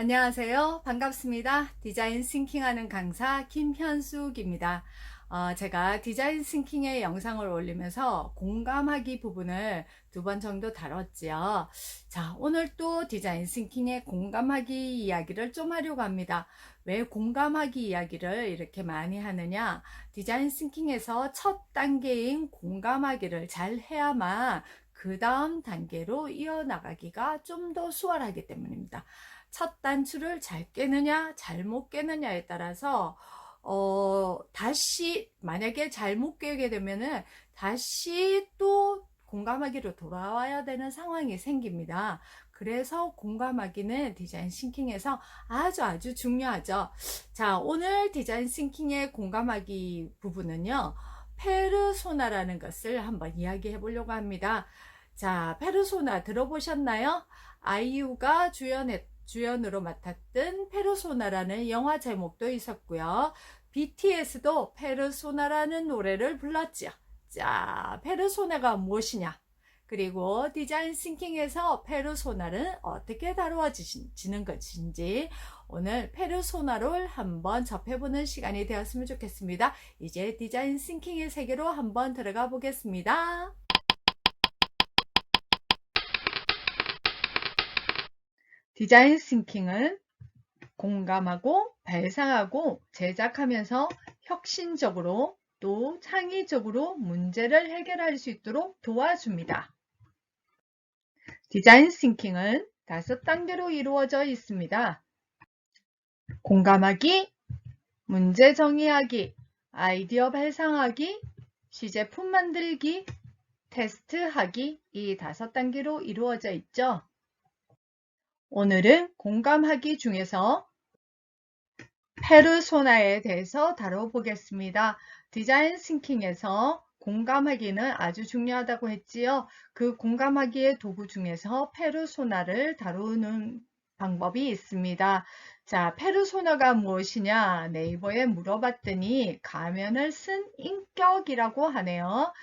안녕하세요. 반갑습니다. 디자인 싱킹하는 강사 김현숙입니다. 제가 디자인 싱킹의 영상을 올리면서 공감하기 부분을 2번 정도 다뤘지요. 자, 오늘 또 디자인 싱킹의 공감하기 이야기를 좀 하려고 합니다. 왜 공감하기 이야기를 이렇게 많이 하느냐? 디자인 싱킹에서 첫 단계인 공감하기를 잘 해야만 그 다음 단계로 이어나가기가 좀 더 수월하기 때문입니다. 첫 단추를 잘 깨느냐 잘못 깨느냐에 따라서 다시 만약에 잘못 깨게 되면은 다시 또 공감하기로 돌아와야 되는 상황이 생깁니다. 그래서 공감하기는 디자인 싱킹에서 아주 중요하죠. 자, 오늘 디자인 싱킹의 공감하기 부분은요, 페르소나라는 것을 한번 이야기해 보려고 합니다. 자, 페르소나 들어보셨나요? 아이유가 주연으로 맡았던 페르소나라는 영화 제목도 있었고요. BTS도 페르소나라는 노래를 불렀지요. 자, 페르소나가 무엇이냐? 그리고 디자인 싱킹에서 페르소나는 어떻게 다루어지는 것인지 오늘 페르소나를 한번 접해보는 시간이 되었으면 좋겠습니다. 이제 디자인 싱킹의 세계로 한번 들어가 보겠습니다. 디자인 싱킹은 공감하고 발상하고 제작하면서 혁신적으로 또 창의적으로 문제를 해결할 수 있도록 도와줍니다. 디자인 싱킹은 5단계로 이루어져 있습니다. 공감하기, 문제 정의하기, 아이디어 발상하기, 시제품 만들기, 테스트하기, 이 5단계로 이루어져 있죠. 오늘은 공감하기 중에서 페르소나에 대해서 다뤄보겠습니다. 디자인 싱킹에서 공감하기는 아주 중요하다고 했지요. 그 공감하기의 도구 중에서 페르소나를 다루는 방법이 있습니다. 자, 페르소나가 무엇이냐? 네이버에 물어봤더니 가면을 쓴 인격이라고 하네요.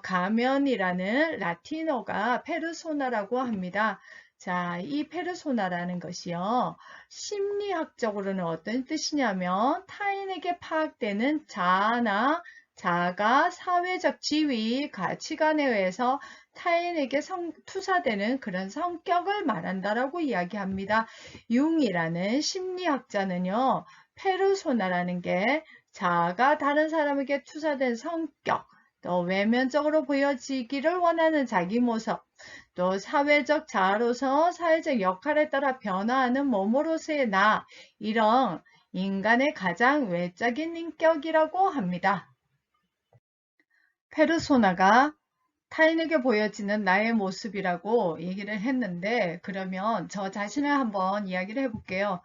가면이라는 라틴어가 페르소나라고 합니다. 자, 이 페르소나라는 것이요, 심리학적으로는 어떤 뜻이냐면 타인에게 파악되는 자아나 자아가 사회적 지위, 가치관에 의해서 타인에게 투사되는 그런 성격을 말한다라고 이야기합니다. 융이라는 심리학자는요, 페르소나라는 게 자아가 다른 사람에게 투사된 성격, 또 외면적으로 보여지기를 원하는 자기 모습, 또 사회적 자아로서 사회적 역할에 따라 변화하는 몸으로서의 나, 이런 인간의 가장 외적인 인격이라고 합니다. 페르소나가 타인에게 보여지는 나의 모습이라고 얘기를 했는데, 그러면 저 자신을 한번 이야기를 해볼게요.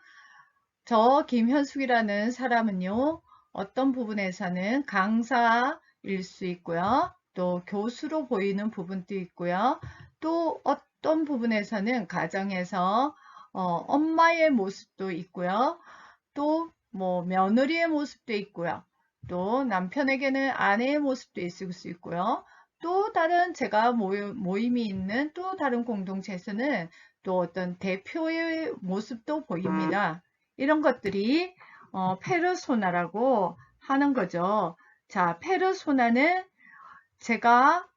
저 김현숙이라는 사람은요, 어떤 부분에서는 강사일 수 있고요. 또 교수로 보이는 부분도 있고요. 또 어떤 부분에서는 가정에서 엄마의 모습도 있고요. 또 뭐 며느리의 모습도 있고요. 또 남편에게는 아내의 모습도 있을 수 있고요. 또 다른 제가 모임이 있는 또 다른 공동체에서는 또 어떤 대표의 모습도 보입니다. 이런 것들이 페르소나라고 하는 거죠. 자, 페르소나는 제가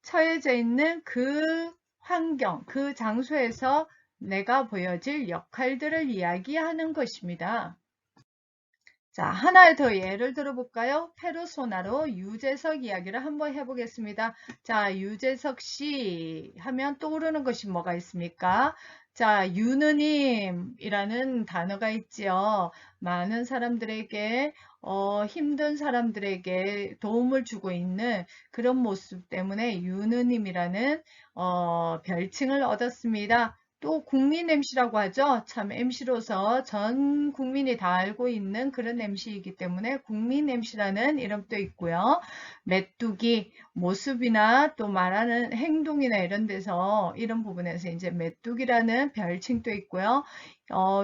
처해져 있는 그 환경, 그 장소에서 내가 보여질 역할들을 이야기하는 것입니다. 자, 하나의 더 예를 들어볼까요? 페르소나로 유재석 이야기를 한번 해보겠습니다. 자, 유재석 씨 하면 떠오르는 것이 뭐가 있습니까? 자, 유느님이라는 단어가 있지요. 많은 사람들에게 힘든 사람들에게 도움을 주고 있는 그런 모습 때문에 유느님이라는 별칭을 얻었습니다. 또 국민 MC라고 하죠. 참 MC로서 전 국민이 다 알고 있는 그런 MC이기 때문에 국민 MC라는 이름도 있고요. 메뚜기 모습이나 또 말하는 행동이나 이런 데서 이런 부분에서 이제 메뚜기라는 별칭도 있고요.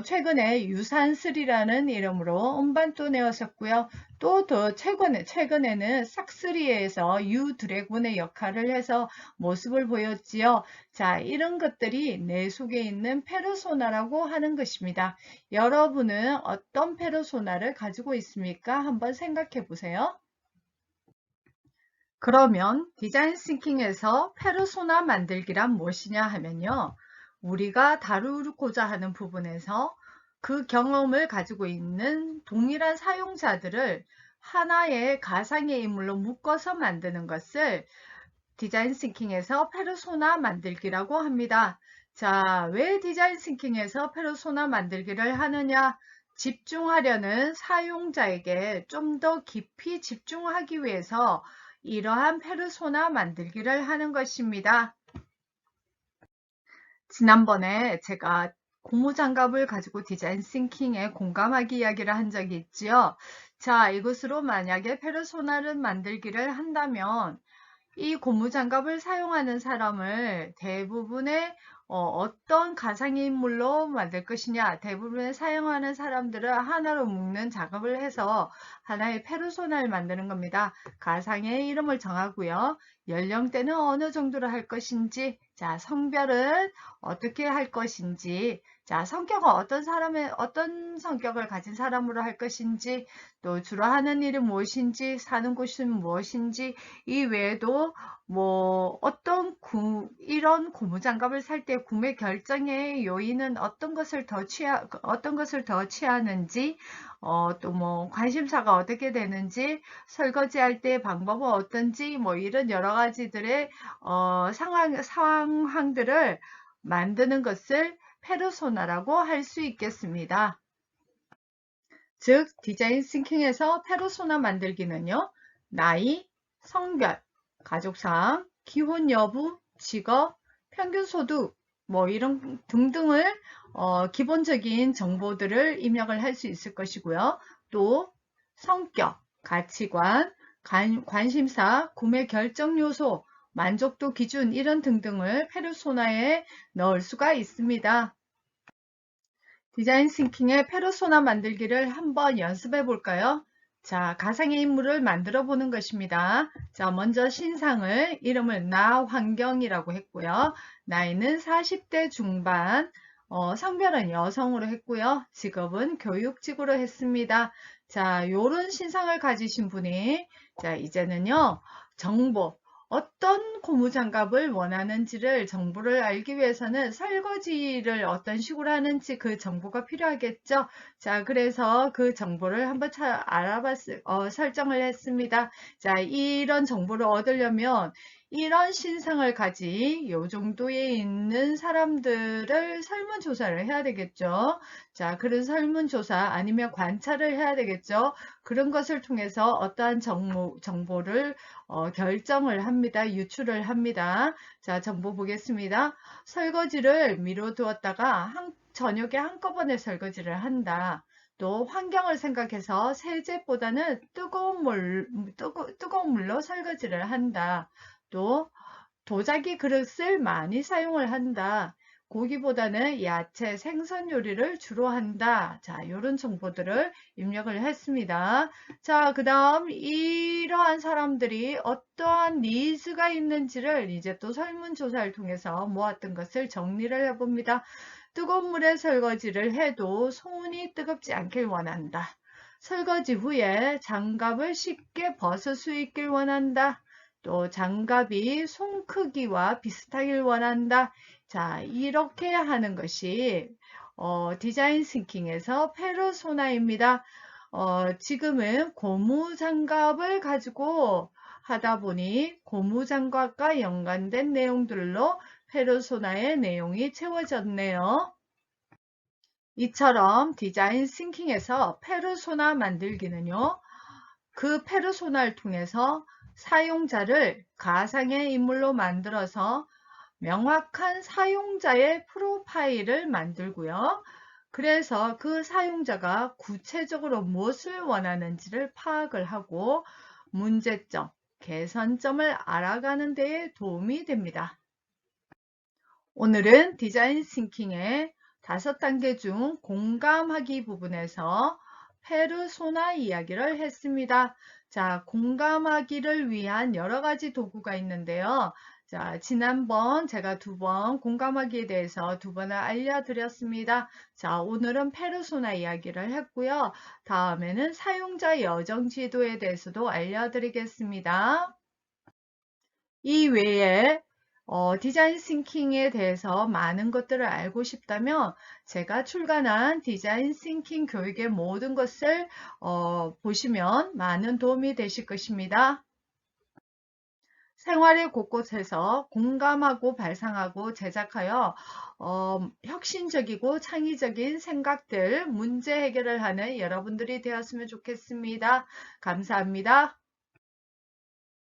최근에 유산슬이라는 이름으로 음반도 내었었고요. 또 더 최근에는 싹스리에서 유 드래곤의 역할을 해서 모습을 보였지요. 자, 이런 것들이 내 속에 있는 페르소나라고 하는 것입니다. 여러분은 어떤 페르소나를 가지고 있습니까? 한번 생각해 보세요. 그러면 디자인 싱킹에서 페르소나 만들기란 무엇이냐 하면요. 우리가 다루고자 하는 부분에서 그 경험을 가지고 있는 동일한 사용자들을 하나의 가상의 인물로 묶어서 만드는 것을 디자인 싱킹에서 페르소나 만들기라고 합니다. 자, 왜 디자인 싱킹에서 페르소나 만들기를 하느냐? 집중하려는 사용자에게 좀 더 깊이 집중하기 위해서 이러한 페르소나 만들기를 하는 것입니다. 지난번에 제가 고무장갑을 가지고 디자인 싱킹에 공감하기 이야기를 한 적이 있지요. 자, 이것으로 만약에 페르소나를 만들기를 한다면 이 고무장갑을 사용하는 사람을 대부분의 어떤 가상인물로 만들 것이냐, 대부분의 사용하는 사람들을 하나로 묶는 작업을 해서 하나의 페르소나를 만드는 겁니다. 가상의 이름을 정하고요. 연령대는 어느 정도로 할 것인지, 자, 성별은 어떻게 할 것인지, 자, 성격은 어떤 성격을 가진 사람으로 할 것인지, 또 주로 하는 일이 무엇인지, 사는 곳은 무엇인지, 이 외에도 뭐 이런 고무장갑을 살 때 구매 결정의 요인은 어떤 것을 더 취하는지, 또 뭐 관심사가 어떻게 되는지, 설거지할 때 방법은 어떤지, 뭐 이런 여러 가지들의 상황들을 만드는 것을 페르소나라고 할 수 있겠습니다. 즉, 디자인 싱킹에서 페르소나 만들기는요, 나이, 성별, 가족상, 기혼 여부, 직업, 평균 소득, 뭐 이런 등등을 기본적인 정보들을 입력을 할 수 있을 것이고요. 또 성격, 가치관, 관심사, 구매 결정 요소, 만족도 기준 이런 등등을 페르소나에 넣을 수가 있습니다. 디자인 싱킹의 페르소나 만들기를 한번 연습해 볼까요? 자, 가상의 인물을 만들어 보는 것입니다. 자, 먼저 신상을 이름을 나환경이라고 했고요. 나이는 40대 중반, 성별은 여성으로 했고요. 직업은 교육직으로 했습니다. 자, 요런 신상을 가지신 분이 자, 이제는요. 정보, 어떤 고무장갑을 원하는지를 정보를 알기 위해서는 설거지를 어떤 식으로 하는지 그 정보가 필요하겠죠. 자, 그래서 그 정보를 한번 설정을 했습니다. 자, 이런 정보를 얻으려면 이런 신상을 가진 요 정도에 있는 사람들을 설문조사를 해야 되겠죠. 자, 그런 설문조사 아니면 관찰을 해야 되겠죠. 그런 것을 통해서 어떠한 정보를 결정을 합니다. 유출을 합니다. 자, 정보 보겠습니다. 설거지를 미뤄두었다가 저녁에 한꺼번에 설거지를 한다. 또 환경을 생각해서 세제보다는 뜨거운 물로 설거지를 한다. 또 도자기 그릇을 많이 사용을 한다. 고기보다는 야채, 생선 요리를 주로 한다. 자, 이런 정보들을 입력을 했습니다. 자, 그 다음 이러한 사람들이 어떠한 니즈가 있는지를 이제 또 설문조사를 통해서 모았던 것을 정리를 해봅니다. 뜨거운 물에 설거지를 해도 손이 뜨겁지 않길 원한다. 설거지 후에 장갑을 쉽게 벗을 수 있길 원한다. 또 장갑이 손 크기와 비슷하길 원한다. 자, 이렇게 하는 것이 디자인 싱킹에서 페르소나입니다. 지금은 고무장갑을 가지고 하다 보니 고무장갑과 연관된 내용들로 페르소나의 내용이 채워졌네요. 이처럼 디자인 싱킹에서 페르소나 만들기는요. 그 페르소나를 통해서 사용자를 가상의 인물로 만들어서 명확한 사용자의 프로파일을 만들고요. 그래서 그 사용자가 구체적으로 무엇을 원하는지를 파악을 하고 문제점, 개선점을 알아가는 데에 도움이 됩니다. 오늘은 디자인 싱킹의 5단계 중 공감하기 부분에서 페르소나 이야기를 했습니다. 자, 공감하기를 위한 여러 가지 도구가 있는데요. 자, 지난번 제가 2번 공감하기에 대해서 2번을 알려드렸습니다. 자, 오늘은 페르소나 이야기를 했고요. 다음에는 사용자 여정 지도에 대해서도 알려드리겠습니다. 이 외에 디자인 싱킹에 대해서 많은 것들을 알고 싶다면 제가 출간한 디자인 싱킹 교육의 모든 것을 보시면 많은 도움이 되실 것입니다. 생활의 곳곳에서 공감하고 발상하고 제작하여 혁신적이고 창의적인 생각들, 문제 해결을 하는 여러분들이 되었으면 좋겠습니다. 감사합니다.